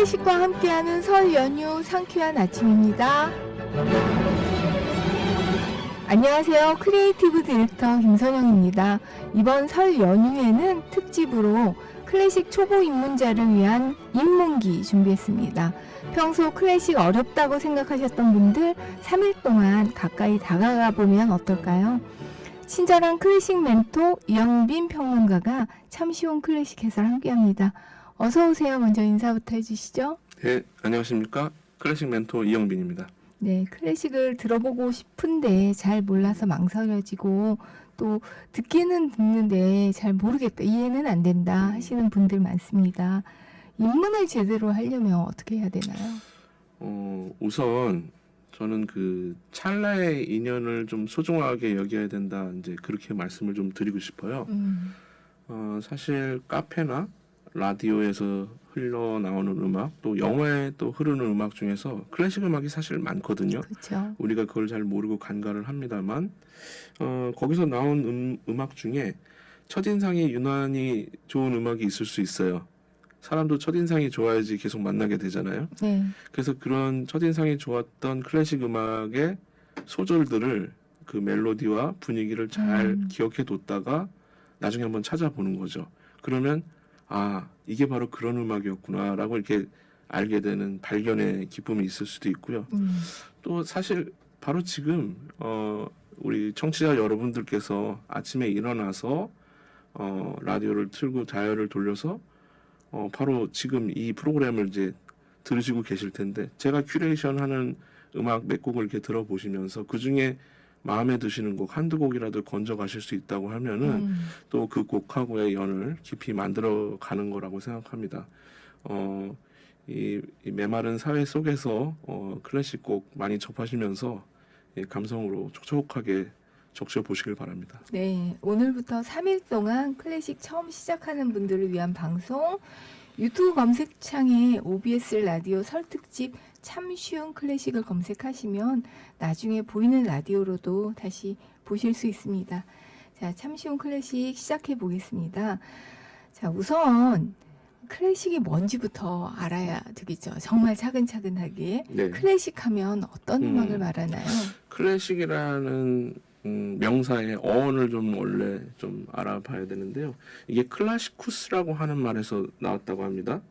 클래식과 함께하는 설 연휴 상쾌한 아침입니다. 안녕하세요. 크리에이티브 디렉터 김선영입니다. 이번 설 연휴에는 특집으로 클래식 초보 입문자를 위한 입문기 준비했습니다. 평소 클래식 어렵다고 생각하셨던 분들 3일 동안 가까이 다가가 보면 어떨까요? 친절한 클래식 멘토 이영빈 평론가가 참 쉬운 클래식 해설 함께합니다. 어서 오세요. 먼저 인사부터 해주시죠. 네, 안녕하십니까. 클래식 멘토 이영빈입니다. 네, 클래식을 들어보고 싶은데 잘 몰라서 망설여지고 또 듣기는 듣는데 잘 모르겠다, 이해는 안 된다 하시는 분들 많습니다. 입문을 제대로 하려면 어떻게 해야 되나요? 우선 저는 그 찰나의 인연을 좀 소중하게 여겨야 된다, 이제 그렇게 말씀을 좀 드리고 싶어요. 사실 카페나 라디오에서 흘러나오는 음악, 또 영화에 또 흐르는 음악 중에서 클래식 음악이 사실 많거든요. 그렇죠. 우리가 그걸 잘 모르고 간과를 합니다만, 거기서 나온 음악 중에 첫인상이 유난히 좋은 음악이 있을 수 있어요. 사람도 첫인상이 좋아야지 계속 만나게 되잖아요. 네. 그래서 그런 첫인상이 좋았던 클래식 음악의 소절들을, 그 멜로디와 분위기를 잘 기억해 뒀다가 나중에 한번 찾아보는 거죠. 그러면 이게 바로 그런 음악이었구나 라고 이렇게 알게 되는 발견의 기쁨이 있을 수도 있고요. 또 사실 바로 지금 우리 청취자 여러분들께서 아침에 일어나서 라디오를 틀고 다이얼을 돌려서 바로 지금 이 프로그램을 이제 들으시고 계실 텐데, 제가 큐레이션하는 음악 몇 곡을 이렇게 들어보시면서 그 중에 마음에 드시는 곡 한두 곡이라도 건져 가실 수 있다고 하면은 또 그 곡하고의 연을 깊이 만들어 가는 거라고 생각합니다. 이 메마른 사회 속에서 클래식 곡 많이 접하시면서 감성으로 촉촉하게 적셔 보시길 바랍니다. 네, 오늘부터 3일 동안 클래식 처음 시작하는 분들을 위한 방송, 유튜브 검색창에 OBS 라디오 설 특집 참 쉬운 클래식을 검색하시면 나중에 보이는 라디오로도 다시 보실 수 있습니다. 자, 참 쉬운 클래식 시작해 보겠습니다. 자, 우선 클래식이 뭔지부터 알아야 되겠죠. 정말 차근차근하게. 네. 클래식 하면 어떤 음악을 말하나요? 클래식이라는 명사의 어원을 좀 원래 좀 알아봐야 되는데요. 이게 클라시쿠스라고 하는 말에서 나왔다고 합니다.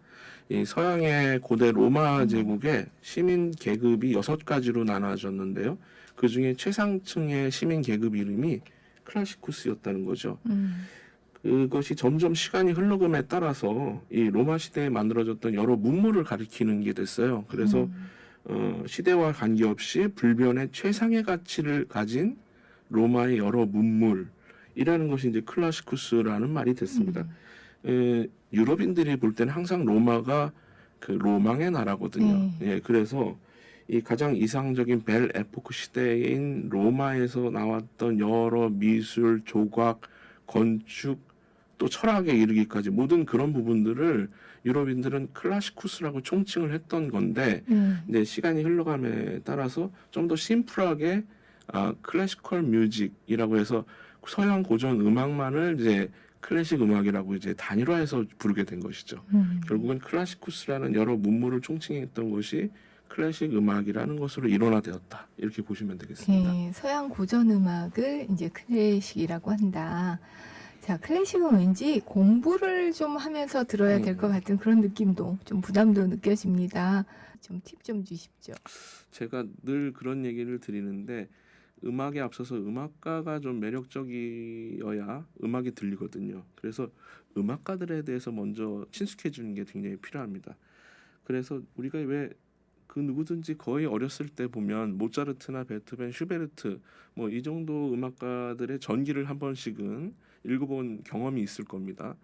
이 서양의 고대 로마 제국의 시민 계급이 6가지로 나눠졌는데요. 그 중에 최상층의 시민 계급 이름이 클라시쿠스였다는 거죠. 그것이 점점 시간이 흘러감에 따라서 이 로마 시대에 만들어졌던 여러 문물을 가리키는 게 됐어요. 그래서 시대와 관계없이 불변의 최상의 가치를 가진 로마의 여러 문물이라는 것이 이제 클라시쿠스라는 말이 됐습니다. 유럽인들이 볼 때는 항상 로마가 그 로망의 나라거든요. 예, 그래서 이 가장 이상적인 벨 에포크 시대인 로마에서 나왔던 여러 미술, 조각, 건축, 또 철학에 이르기까지 모든 그런 부분들을 유럽인들은 클라시쿠스라고 총칭을 했던 건데, 이제 시간이 흘러감에 따라서 좀 더 심플하게 클래시컬 뮤직이라고 해서 서양 고전 음악만을 이제 클래식 음악이라고 이제 단일화해서 부르게 된 것이죠. 결국은 클라시쿠스라는 여러 문물을 총칭했던 것이 클래식 음악이라는 것으로 일원화되었다, 이렇게 보시면 되겠습니다. 네, 서양 고전 음악을 이제 클래식이라고 한다. 자, 클래식은 왠지 공부를 좀 하면서 들어야 될 것 같은 그런 느낌도, 좀 부담도 느껴집니다. 좀 팁 좀 주십시오. 제가 늘 그런 얘기를 드리는데, 음악에 앞서서 음악가가 좀 매력적이어야 음악이 들리거든요. 그래서 음악가들에 대해서 먼저 친숙해 주는 게 굉장히 필요합니다. 그래서 우리가 왜 그 누구든지 거의 어렸을 때 보면 모차르트나 베토벤, 슈베르트 뭐 이 정도 음악가들의 전기를 한 번씩은 읽어본 경험이 있을 겁니다.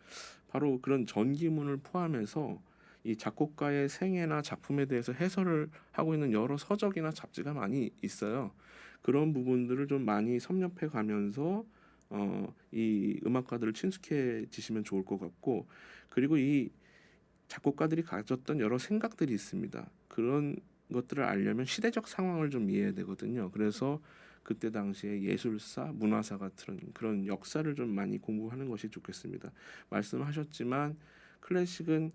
바로 그런 전기문을 포함해서 이 작곡가의 생애나 작품에 대해서 해설을 하고 있는 여러 서적이나 잡지가 많이 있어요. 그런 부분들을 좀 많이 섭렵해 가면서 이 음악가들을 친숙해지시면 좋을 것 같고, 그리고 이 작곡가들이 가졌던 여러 생각들이 있습니다. 그런 것들을 알려면 시대적 상황을 좀 이해해야 되거든요. 그래서 그때 당시에 예술사, 문화사 같은 그런 역사를 좀 많이 공부하는 것이 좋겠습니다. 말씀하셨지만 클래식은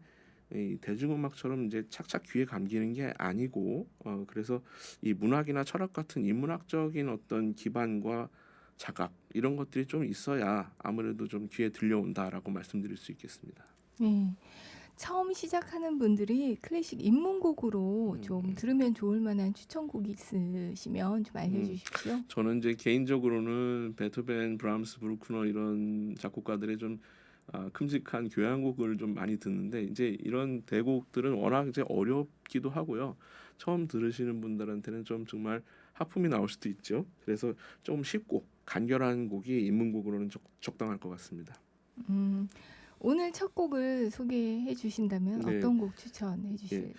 이 대중음악처럼 이제 착착 귀에 감기는 게 아니고 그래서 이 문학이나 철학 같은 인문학적인 어떤 기반과 자각 이런 것들이 좀 있어야 아무래도 좀 귀에 들려온다라고 말씀드릴 수 있겠습니다. 네. 처음 시작하는 분들이 클래식 입문곡으로 좀 들으면 좋을 만한 추천곡이 있으시면 좀 알려주십시오. 저는 이제 개인적으로는 베토벤, 브람스, 브루크너 이런 작곡가들의 좀 큼직한 교향곡을 좀 많이 듣는데 이제 이런 대곡들은 워낙 이제 어렵기도 하고요. 처음 들으시는 분들한테는 좀 정말 하품이 나올 수도 있죠. 그래서 좀 쉽고 간결한 곡이 입문곡으로는 적당할 것 같습니다. 음, 오늘 첫 곡을 소개해 주신다면 네. 어떤 곡 추천해 주실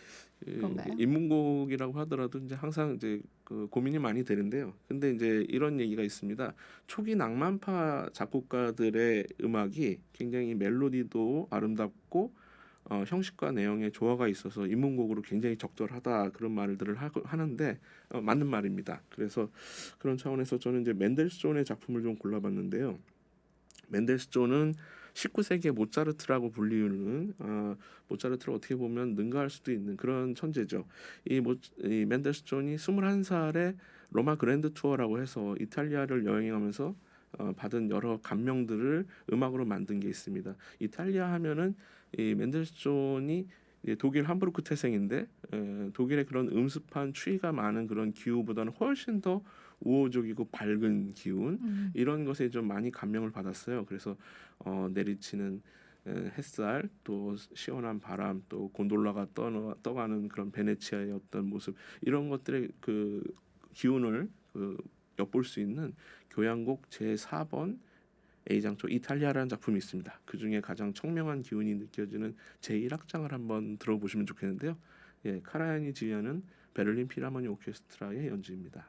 건가요? 입문곡이라고 하더라도 이제 항상 이제 그 고민이 많이 되는데요. 근데 이제 이런 얘기가 있습니다. 초기 낭만파 작곡가들의 음악이 굉장히 멜로디도 아름답고 형식과 내용에 조화가 있어서 입문곡으로 굉장히 적절하다 그런 말들을 하는데 맞는 말입니다. 그래서 그런 차원에서 저는 이제 맨델스존의 작품을 좀 골라봤는데요. 맨델스존은 19세기의 모차르트라고 불리우는 모차르트를 어떻게 보면 능가할 수도 있는 그런 천재죠. 이 맨델스존이 21살에 로마 그랜드 투어라고 해서 이탈리아를 여행하면서 받은 여러 감명들을 음악으로 만든 게 있습니다. 이탈리아 하면은 이 맨델스존이 독일 함부르크 태생인데 독일의 그런 음습한 추위가 많은 그런 기후보다는 훨씬 더 우호적이고 밝은 기운 이런 것에 좀 많이 감명을 받았어요. 그래서 내리치는 햇살 또 시원한 바람 또 곤돌라가 떠가는 그런 베네치아의 어떤 모습 이런 것들의 그 기운을 엿볼 수 있는 교향곡 제4번 A장조 이탈리아라는 작품이 있습니다. 그 중에 가장 청명한 기운이 느껴지는 제1악장을 한번 들어보시면 좋겠는데요. 예, 카라얀이 지휘하는 베를린 필하모니 오케스트라의 연주입니다.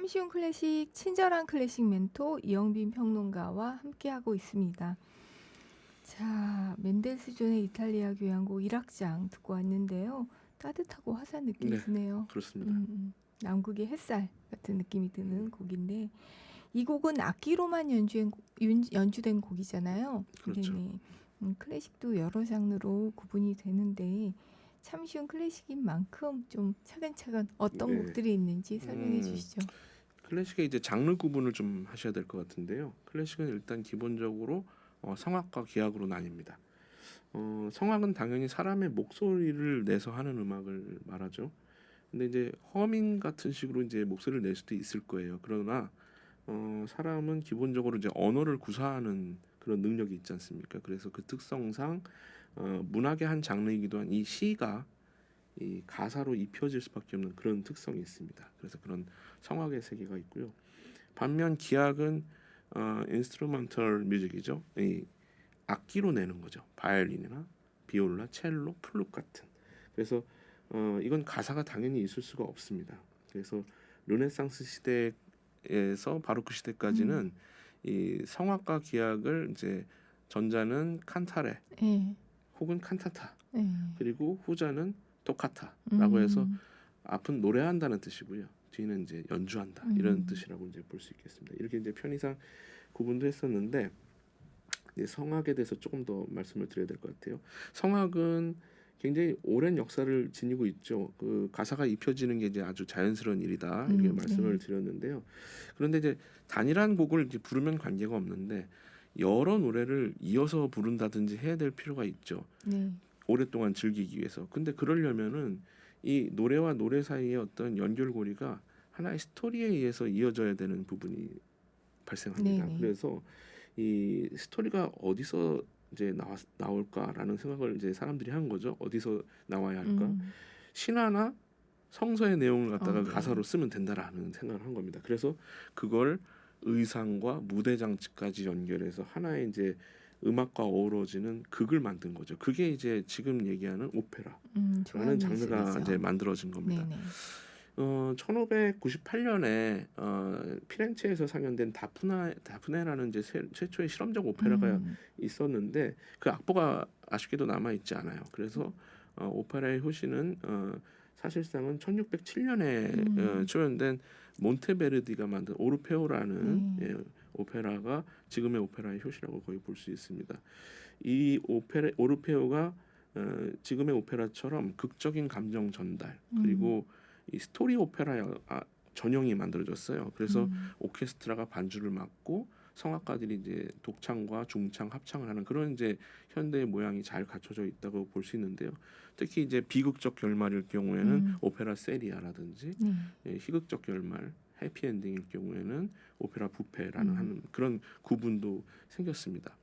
참 쉬운 클래식, 친절한 클래식 멘토 이영빈 평론가와 함께하고 있습니다. 자, 멘델스존의 이탈리아 교향곡 1악장 듣고 왔는데요. 따뜻하고 화사한 느낌이 네, 드네요. 그렇습니다. 남극의 햇살 같은 느낌이 드는 곡인데 이 곡은 악기로만 연주된 곡이잖아요. 그렇죠. 네네. 클래식도 여러 장르로 구분이 되는데 참 쉬운 클래식인 만큼 좀 차근차근 어떤 네. 곡들이 있는지 설명해 주시죠. 클래식의 이제 장르 구분을 좀 하셔야 될 것 같은데요. 클래식은 일단 기본적으로 성악과 기악으로 나뉩니다. 성악은 당연히 사람의 목소리를 내서 하는 음악을 말하죠. 근데 이제 허밍 같은 식으로 이제 목소리를 낼 수도 있을 거예요. 그러나 사람은 기본적으로 이제 언어를 구사하는 그런 능력이 있지 않습니까? 그래서 그 특성상 문학의 한 장르이기도 한 이 시가 이 가사로 입혀질 수밖에 없는 그런 특성이 있습니다. 그래서 그런 성악의 세계가 있고요. 반면 기악은 인스트루먼털 뮤직이죠. 이 악기로 내는 거죠. 바이올린이나 비올라, 첼로, 플룻 같은. 그래서 이건 가사가 당연히 있을 수가 없습니다. 그래서 르네상스 시대에서 바로크 시대까지는 이 성악과 기악을 이제 전자는 칸타레 네. 혹은 칸타타 네. 그리고 후자는 토카타라고 해서 앞은 노래한다는 뜻이고요. 뒤는 이제 연주한다 이런 뜻이라고 이제 볼 수 있겠습니다. 이렇게 이제 편의상 구분도 했었는데 이제 성악에 대해서 조금 더 말씀을 드려야 될 것 같아요. 성악은 굉장히 오랜 역사를 지니고 있죠. 그 가사가 입혀지는 게 이제 아주 자연스러운 일이다 이렇게 말씀을 드렸는데요. 그런데 이제 단일한 곡을 이제 부르면 관계가 없는데 여러 노래를 이어서 부른다든지 해야 될 필요가 있죠. 네. 오랫동안 즐기기 위해서. 근데 그러려면은 이 노래와 노래 사이의 어떤 연결고리가 하나의 스토리에 의해서 이어져야 되는 부분이 발생합니다. 네네. 그래서 이 스토리가 어디서 이제 나올까라는 생각을 이제 사람들이 한 거죠. 어디서 나와야 할까? 신화나 성서의 내용을 갖다가 네. 가사로 쓰면 된다라는 생각을 한 겁니다. 그래서 그걸 의상과 무대 장치까지 연결해서 하나의 이제 음악과 어우러지는 극을 만든 거죠. 그게 이제 지금 얘기하는 오페라라는 장르가 이제 만들어진 겁니다. 네네. 1598년에 피렌체에서 상연된 다프네라는 이제 최초의 실험적 오페라가 있었는데 그 악보가 아쉽게도 남아 있지 않아요. 그래서 오페라의 효시는 사실상은 1607년에 초연된 몬테베르디가 만든 오르페오라는 오페라가 지금의 오페라의 효시라고 거의 볼 수 있습니다. 이 오르페오가 지금의 오페라처럼 극적인 감정 전달 그리고 이 스토리 오페라 전형이 만들어졌어요. 그래서 오케스트라가 반주를 맡고 성악가들이 이제 독창과 중창, 합창을 하는 그런 이제 현대의 모양이 잘 갖춰져 있다고 볼 수 있는데요. 특히 이제 비극적 결말일 경우에는 오페라 세리아라든지 희극적 결말, 해피엔딩일 경우에는 오페라 부페라는 하는 그런 구분도 생겼습니다.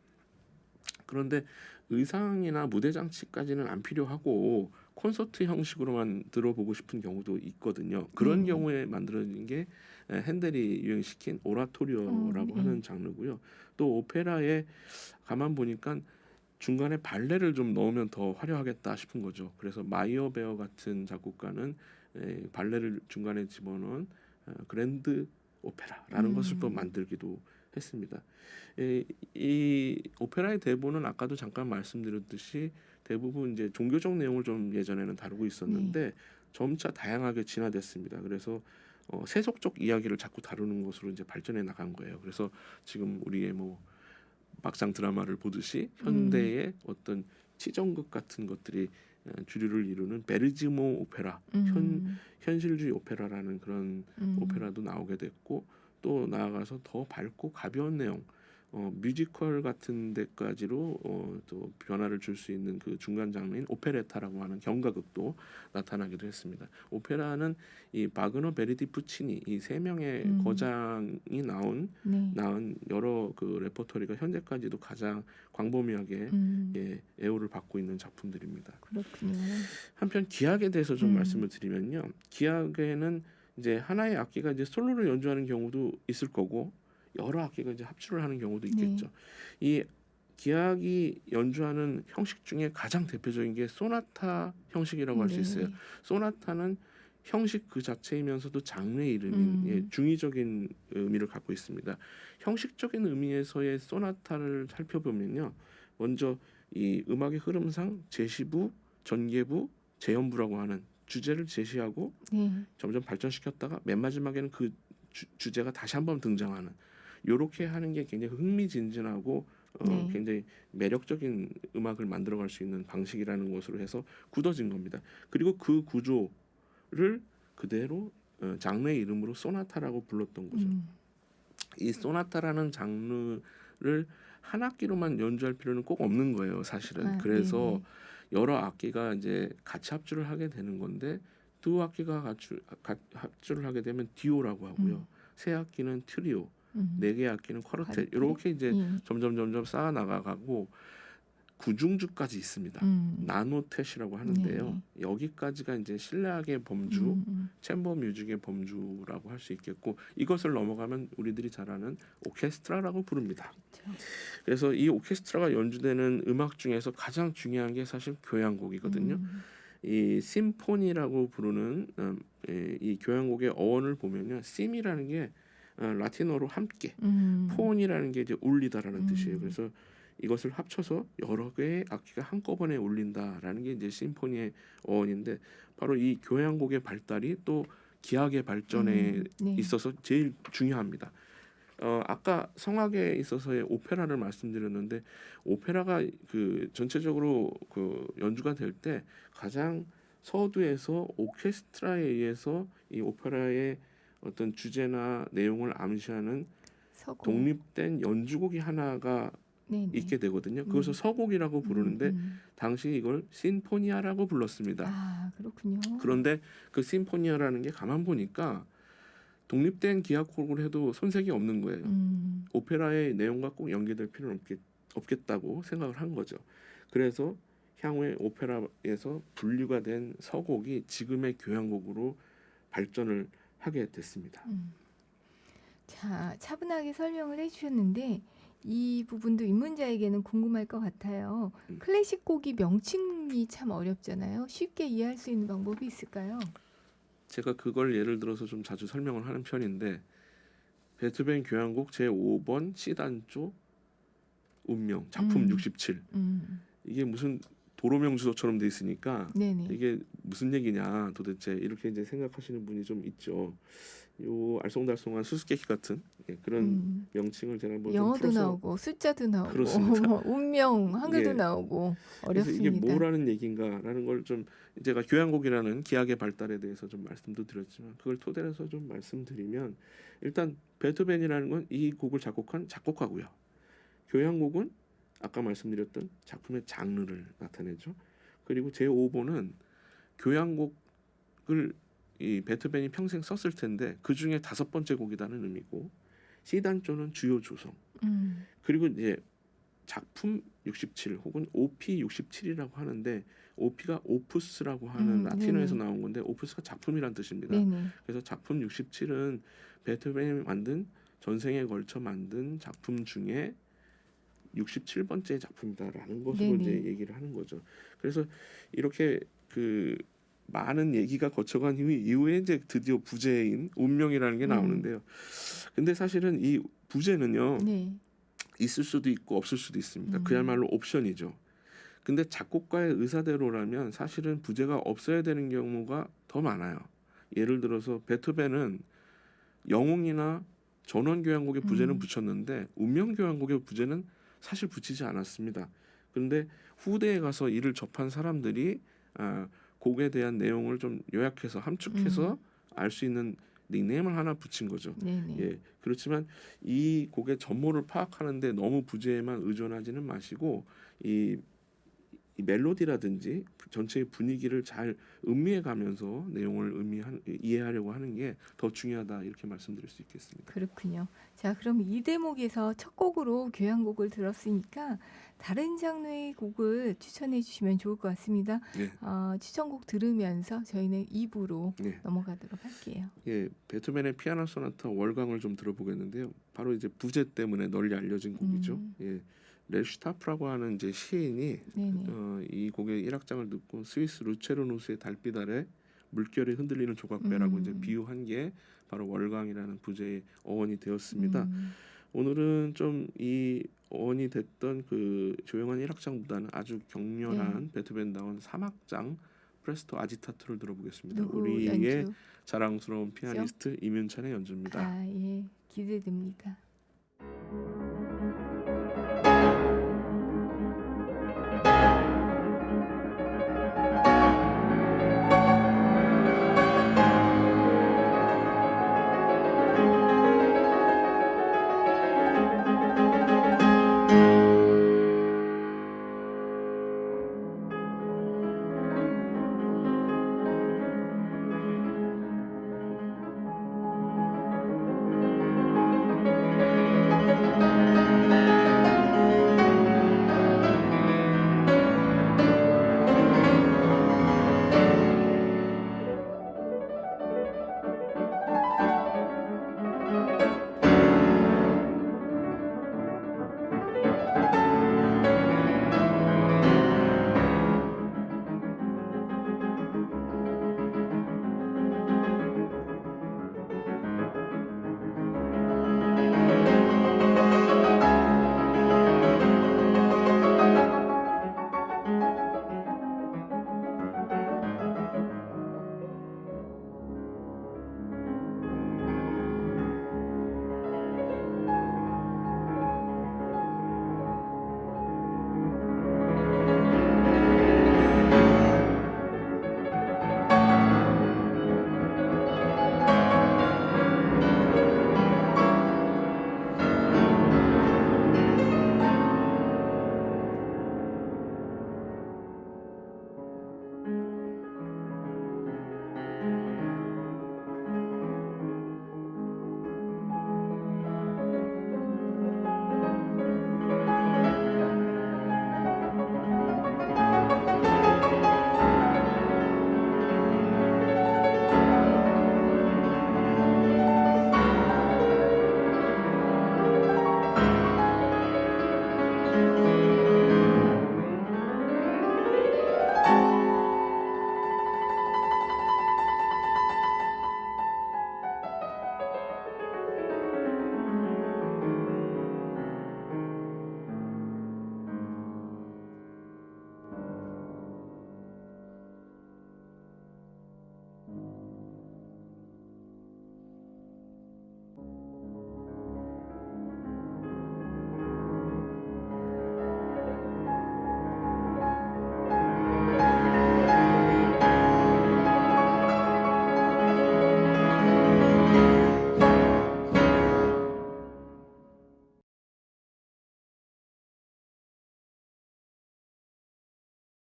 그런데 의상이나 무대 장치까지는 안 필요하고 콘서트 형식으로만 들어보고 싶은 경우도 있거든요. 그런 경우에 만들어진 게 핸델이 유행시킨 오라토리오라고 하는 장르고요. 또 오페라에 가만 보니까 중간에 발레를 좀 넣으면 더 화려하겠다 싶은 거죠. 그래서 마이어베어 같은 작곡가는 발레를 중간에 집어넣은 그랜드 오페라라는 것을 또 만들기도 했습니다. 이 오페라의 대본은 아까도 잠깐 말씀드렸듯이 대부분 이제 종교적 내용을 좀 예전에는 다루고 있었는데 점차 다양하게 진화됐습니다. 그래서 세속적 이야기를 자꾸 다루는 것으로 이제 발전해 나간 거예요. 그래서 지금 우리의 뭐 막장 드라마를 보듯이 현대의 어떤 치정극 같은 것들이 주류를 이루는 베르지모 오페라, 현실주의 오페라라는 그런 오페라도 나오게 됐고 또 나아가서 더 밝고 가벼운 내용, 뮤지컬 같은 데까지로 또 변화를 줄 수 있는 그 중간 장르인 오페레타라고 하는 경가극도 나타나기도 했습니다. 오페라는 이 바그너, 베르디, 푸치니 이 세 명의 거장이 낳은 여러 그 레퍼토리가 현재까지도 가장 광범위하게 애호를 받고 있는 작품들입니다. 그렇군요. 한편 기악에 대해서 좀 말씀을 드리면요, 기악에는 이제 하나의 악기가 이제 솔로로 연주하는 경우도 있을 거고 여러 악기가 이제 합주를 하는 경우도 있겠죠. 이 기악이 연주하는 형식 중에 가장 대표적인 게 소나타 형식이라고 할 수 있어요. 소나타는 형식 그 자체이면서도 장르의 이름인 음. 중의적인 의미를 갖고 있습니다. 형식적인 의미에서의 소나타를 살펴보면요. 먼저 이 음악의 흐름상 제시부, 전개부, 재현부라고 하는 주제를 제시하고 네. 점점 발전시켰다가 맨 마지막에는 그 주제가 다시 한번 등장하는 요렇게 하는 게 굉장히 흥미진진하고 네. 굉장히 매력적인 음악을 만들어갈 수 있는 방식이라는 것으로 해서 굳어진 겁니다. 그리고 그 구조를 그대로 장르의 이름으로 소나타라고 불렀던 거죠. 이 소나타라는 장르를 한 악기로만 연주할 필요는 꼭 없는 거예요, 사실은. 아, 그래서 네네. 여러 악기가 이제 같이 합주를 하게 되는 건데 두 악기가 합주를 하게 되면 디오라고 하고요. 세 악기는 트리오, 네 개의 악기는 쿼르텟. 쿼르텟? 이렇게 이제 예. 점점 쌓아 나가고 구중주까지 있습니다. 나노텟이라고 하는데요. 네. 여기까지가 이제 실내악의 범주, 챔버 뮤직의 범주라고 할 수 있겠고 이것을 넘어가면 우리들이 잘 아는 오케스트라라고 부릅니다. 그렇죠. 그래서 이 오케스트라가 연주되는 음악 중에서 가장 중요한 게 사실 교향곡이거든요. 이 심포니라고 부르는 이 교향곡의 어원을 보면요, 심이라는 게 라틴어로 함께, 폰이라는 게 이제 울리다라는 뜻이에요. 그래서 이것을 합쳐서 여러 개의 악기가 한꺼번에 울린다라는 게 이제 심포니의 어원인데 바로 이 교향곡의 발달이 또 기악의 발전에 네. 있어서 제일 중요합니다. 아까 성악에 있어서의 오페라를 말씀드렸는데 오페라가 그 전체적으로 그 연주가 될 때 가장 서두에서 오케스트라에 의해서 이 오페라의 어떤 주제나 내용을 암시하는 서곡. 독립된 연주곡이 하나가 네네. 있게 되거든요. 그것을 서곡이라고 부르는데 당시 이걸 심포니아라고 불렀습니다. 아, 그렇군요. 그런데 그 심포니아라는 게 가만 보니까 독립된 기악곡을 해도 손색이 없는 거예요. 오페라의 내용과 꼭 연계될 필요는 없겠다고 생각을 한 거죠. 그래서 향후에 오페라에서 분류가 된 서곡이 지금의 교향곡으로 발전을 하게 됐습니다. 자, 차분하게 설명을 해주셨는데 이 부분도 입문자에게는 궁금할 것 같아요. 클래식 곡이 명칭이 참 어렵잖아요. 쉽게 이해할 수 있는 방법이 있을까요? 제가 그걸 예를 들어서 좀 자주 설명을 하는 편인데 베토벤 교향곡 제5번 C단조 운명 작품 67 이게 무슨 도로명주소처럼 돼 있으니까 네네. 이게 무슨 얘기냐 도대체 이렇게 이제 생각하시는 분이 좀 있죠. 요 알쏭달쏭한 수수께끼 같은 그런 명칭을 제가 한번 좀 영어도 풀어서 나오고 숫자도 나오고 그렇습니다. 운명 한글도 예. 나오고 그래서 이게 어렵습니다. 뭐라는 얘기인가라는 걸 좀 제가 교향곡이라는 기악의 발달에 대해서 좀 말씀도 드렸지만 그걸 토대로 해서 좀 말씀드리면 일단 베토벤이라는 건 이 곡을 작곡한 작곡가고요. 교향곡은 아까 말씀드렸던 작품의 장르를 나타내죠. 그리고 제5번은 교향곡을 이 베토벤이 평생 썼을 텐데 그 중에 5번째 곡이라는 의미고 C단조는 주요 조성. 그리고 이제 작품 67 혹은 OP 67이라고 하는데 OP가 오푸스라고 하는 라틴어에서 네네. 나온 건데 오푸스가 작품이란 뜻입니다. 네네. 그래서 작품 67은 베토벤이 만든 전생에 걸쳐 만든 작품 중에 67번째 작품이다라는 것으로 네네. 이제 얘기를 하는 거죠. 그래서 이렇게 그 많은 얘기가 거쳐간 이후에 이제 드디어 부제인 운명이라는 게 나오는데요. 근데 사실은 이 부제는요. 네. 있을 수도 있고 없을 수도 있습니다. 그야말로 옵션이죠. 근데 작곡가의 의사대로라면 사실은 부제가 없어야 되는 경우가 더 많아요. 예를 들어서 베토벤은 영웅이나 전원교향곡의 부제는 붙였는데 운명교향곡의 부제는 사실 붙이지 않았습니다. 그런데 후대에 가서 이를 접한 사람들이 곡에 대한 내용을 좀 요약해서 함축해서 알 수 있는 닉네임을 하나 붙인 거죠. 네네. 예, 그렇지만 이 곡의 전모를 파악하는데 너무 부제에만 의존하지는 마시고 이 멜로디라든지 전체의 분위기를 잘 음미해 가면서 내용을 이해하려고 하는 게 더 중요하다 이렇게 말씀드릴 수 있겠습니다. 그렇군요. 자, 그럼 이 대목에서 첫 곡으로 교향곡을 들었으니까 다른 장르의 곡을 추천해 주시면 좋을 것 같습니다. 네. 추천곡 들으면서 저희는 2부로 네. 넘어가도록 할게요. 예, 베토벤의 피아노 소나타 월광을 좀 들어보겠는데요. 바로 이제 부제 때문에 널리 알려진 곡이죠. 예, 레슈타프라고 하는 이제 시인이 네네. 이 곡의 1악장을 듣고 스위스 루체르노스의 달빛 아래 물결이 흔들리는 조각배라고 이제 음. 비유한 게 바로 월광이라는 부제의 어원이 되었습니다. 음. 오늘은 좀 이 어원이 됐던 그 조용한 1악장보다는 아주 격렬한 베토벤다운 3악장 프레스토 아지타토를 들어보겠습니다. 누구 우리의 연주? 자랑스러운 피아니스트 임윤찬의 연주입니다. 아, 예. 기대됩니다.